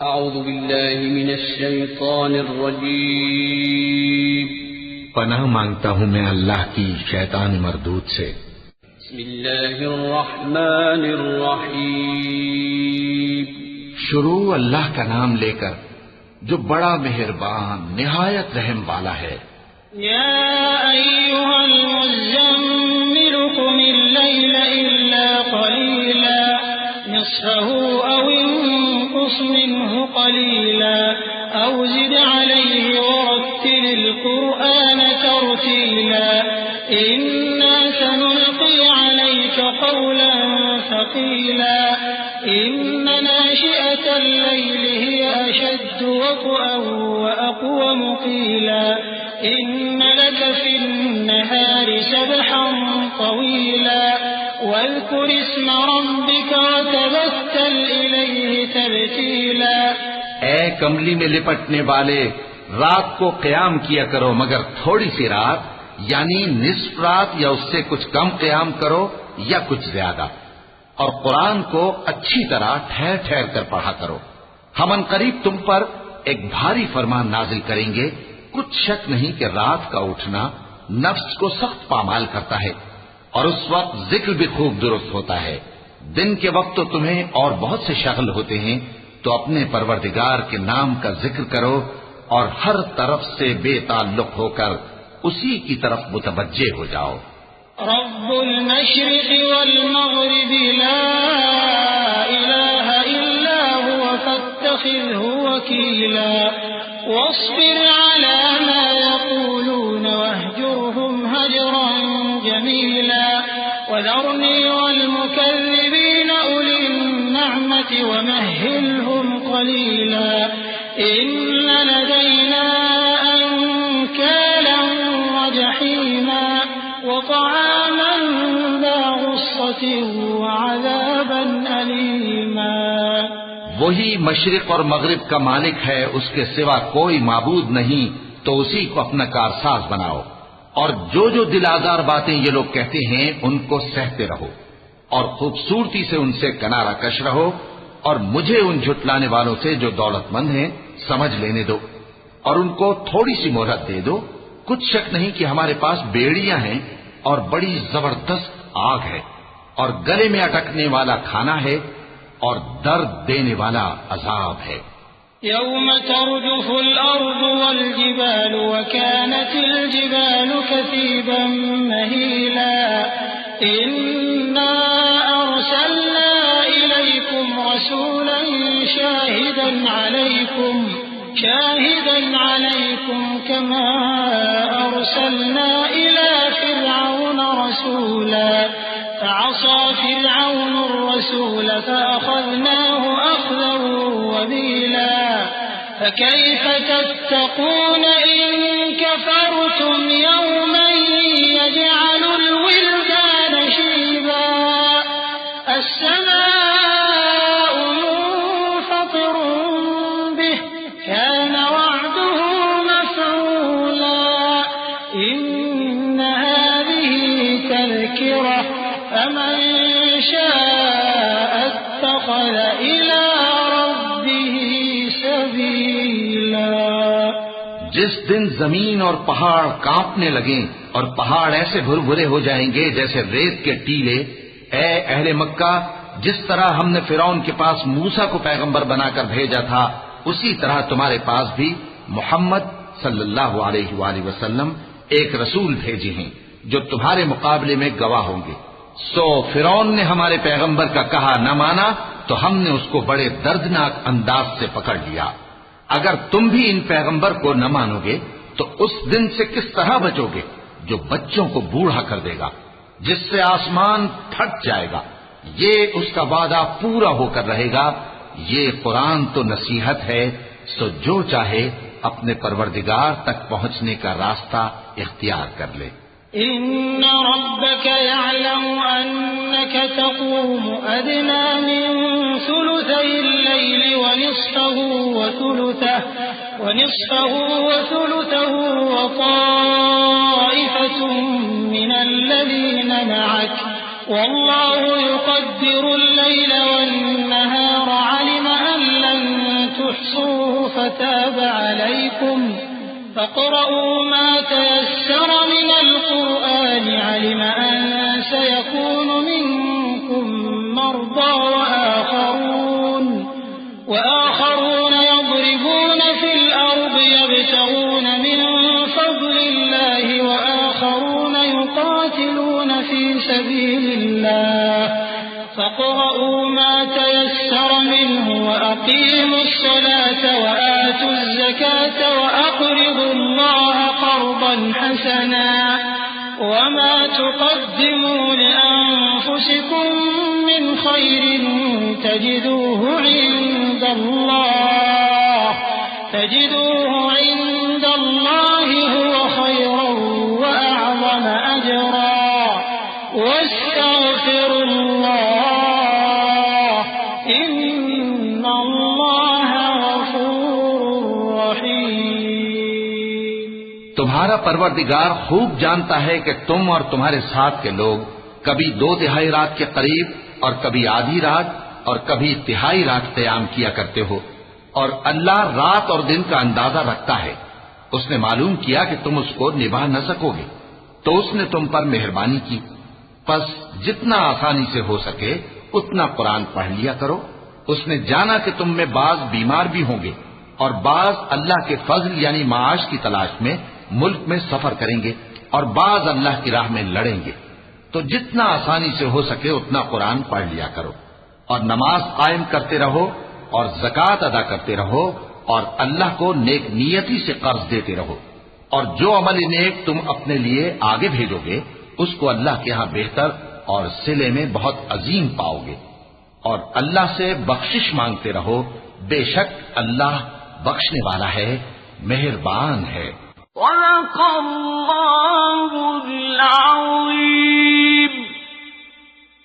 اعوذ باللہ من الشیطان الرجیم پناہ مانگتا ہوں میں اللہ کی شیطان مردود سے۔ بسم اللہ الرحمن الرحیم شروع اللہ کا نام لے کر جو بڑا مہربان نہایت رحم والا ہے۔ یا ایھا المزمل قم اللیل الا قلیلا نصفه او انقص منه قلیلا او زد علیہ ورتل القرآن ترتیلا انا سنلقی علیک قولا ثقیلا ان ناشئة الليل هي أشد وطئا وأقوم قيلا إن لك في النهار سبحا طويلا واذكر اسم ربك وتبتل إليه تبتيلا۔ اے کملی میں لپٹنے والے، رات کو قیام کیا کرو مگر تھوڑی سی رات، یعنی نصف رات یا اس سے کچھ کم قیام کرو یا کچھ زیادہ، اور قرآن کو اچھی طرح ٹھہر ٹھہر کر پڑھا کرو۔ ہم ان قریب تم پر ایک بھاری فرمان نازل کریں گے، کچھ شک نہیں کہ رات کا اٹھنا نفس کو سخت پامال کرتا ہے اور اس وقت ذکر بھی خوب درست ہوتا ہے۔ دن کے وقت تو تمہیں اور بہت سے شغل ہوتے ہیں، تو اپنے پروردگار کے نام کا ذکر کرو اور ہر طرف سے بے تعلق ہو کر اسی کی طرف متوجہ ہو جاؤ۔ رب المشرق والمغرب لا إله إلا هو فاتخذه وكيلا واصبر على ما يقولون واهجرهم هجرا جميلا وذرني والمكذبين أولي النعمة ومهلهم قليلا إن لدينا أنكالا وجحيما وطعاما ذا غصة وعذابا أليما۔ وہی مشرق اور مغرب کا مالک ہے، اس کے سوا کوئی معبود نہیں، تو اسی کو اپنا کارساز بناؤ، اور جو دل آزار باتیں یہ لوگ کہتے ہیں ان کو سہتے رہو، اور خوبصورتی سے ان سے کنارہ کش رہو، اور مجھے ان جھٹلانے والوں سے جو دولت مند ہیں سمجھ لینے دو، اور ان کو تھوڑی سی مہلت دے دو۔ کچھ شک نہیں کہ ہمارے پاس بیڑیاں ہیں اور بڑی زبردست آگ ہے، اور گلے میں اٹکنے والا کھانا ہے اور درد دینے والا عذاب ہے۔ یوم ترجف الارض والجبال وكانت الجبال كثيبا مهيلا انا ارسلنا اليكم رسولا شاهدا عليكم كما ارسلنا الى فرعون رسولا فعصى فرعون الرسول فأخذناه أخذا وبيلا فكيف تتقون إن كفرتم يوما يجعل الولدان شيبا السماء منفطر به كان وعده مفعولا إن هذه تذكرة فمن شاء اتخذ إلى ربه سبيلا۔ جس دن زمین اور پہاڑ کانپنے لگیں اور پہاڑ ایسے بھربھرے ہو جائیں گے جیسے ریت کے ٹیلے، اے اہل مکہ، جس طرح ہم نے فرعون کے پاس موسیٰ کو پیغمبر بنا کر بھیجا تھا، اسی طرح تمہارے پاس بھی محمد صلی اللہ علیہ وآلہ وسلم ایک رسول بھیجے ہیں جو تمہارے مقابلے میں گواہ ہوں گے۔ سو فرعون نے ہمارے پیغمبر کا کہا نہ مانا تو ہم نے اس کو بڑے دردناک انداز سے پکڑ لیا۔ اگر تم بھی ان پیغمبر کو نہ مانو گے تو اس دن سے کس طرح بچو گے جو بچوں کو بوڑھا کر دے گا، جس سے آسمان پھٹ جائے گا۔ یہ اس کا وعدہ پورا ہو کر رہے گا۔ یہ قرآن تو نصیحت ہے، سو جو چاہے اپنے پروردگار تک پہنچنے کا راستہ اختیار کر لے۔ إن ربك يعلم أنك تقوم أدنى من ثلثي الليل ونصفه وثلثه وطائفة من الذين معك والله يقدر الليل والنهار علم أن لن فتاب عليكم فاقرؤوا ما تيسر من القرآن علم أن سيكون منكم مرضى وآخرون يضربون في الأرض يبتغون من فضل الله وآخرون يقاتلون في سبيل الله فاقرؤوا ما تيسر منه وأقيموا الصلاة وآتوا الزكاة وأقرضوا الله قرضا حسنا وما تقدموا لأنفسكم من خير تجدوه عند الله هو خيرا وأعظم أجرا واستغفروا الله إن الله غفور رحيم. تمہارا پروردگار خوب جانتا ہے کہ تم اور تمہارے ساتھ کے لوگ کبھی 2/3 رات کے قریب اور کبھی آدھی رات اور کبھی تہائی رات قیام کیا کرتے ہو، اور اللہ رات اور دن کا اندازہ رکھتا ہے. اس نے معلوم کیا کہ تم اس کو نبھا نہ سکو گے تو اس نے تم پر مہربانی کی، پس جتنا آسانی سے ہو سکے اتنا قرآن پڑھ لیا کرو. اس نے جانا کہ تم میں بعض بیمار بھی ہوں گے اور بعض اللہ کے فضل یعنی معاش کی تلاش میں ملک میں سفر کریں گے اور بعض اللہ کی راہ میں لڑیں گے، تو جتنا آسانی سے ہو سکے اتنا قرآن پڑھ لیا کرو اور نماز قائم کرتے رہو اور زکوٰۃ ادا کرتے رہو اور اللہ کو نیک نیتی سے قرض دیتے رہو، اور جو عمل نیک تم اپنے لیے آگے بھیجو گے اس کو اللہ کے ہاں بہتر اور صلے میں بہت عظیم پاؤ گے، اور اللہ سے بخشش مانگتے رہو، بے شک اللہ بخشنے والا ہے، مہربان ہے. صدق اللہ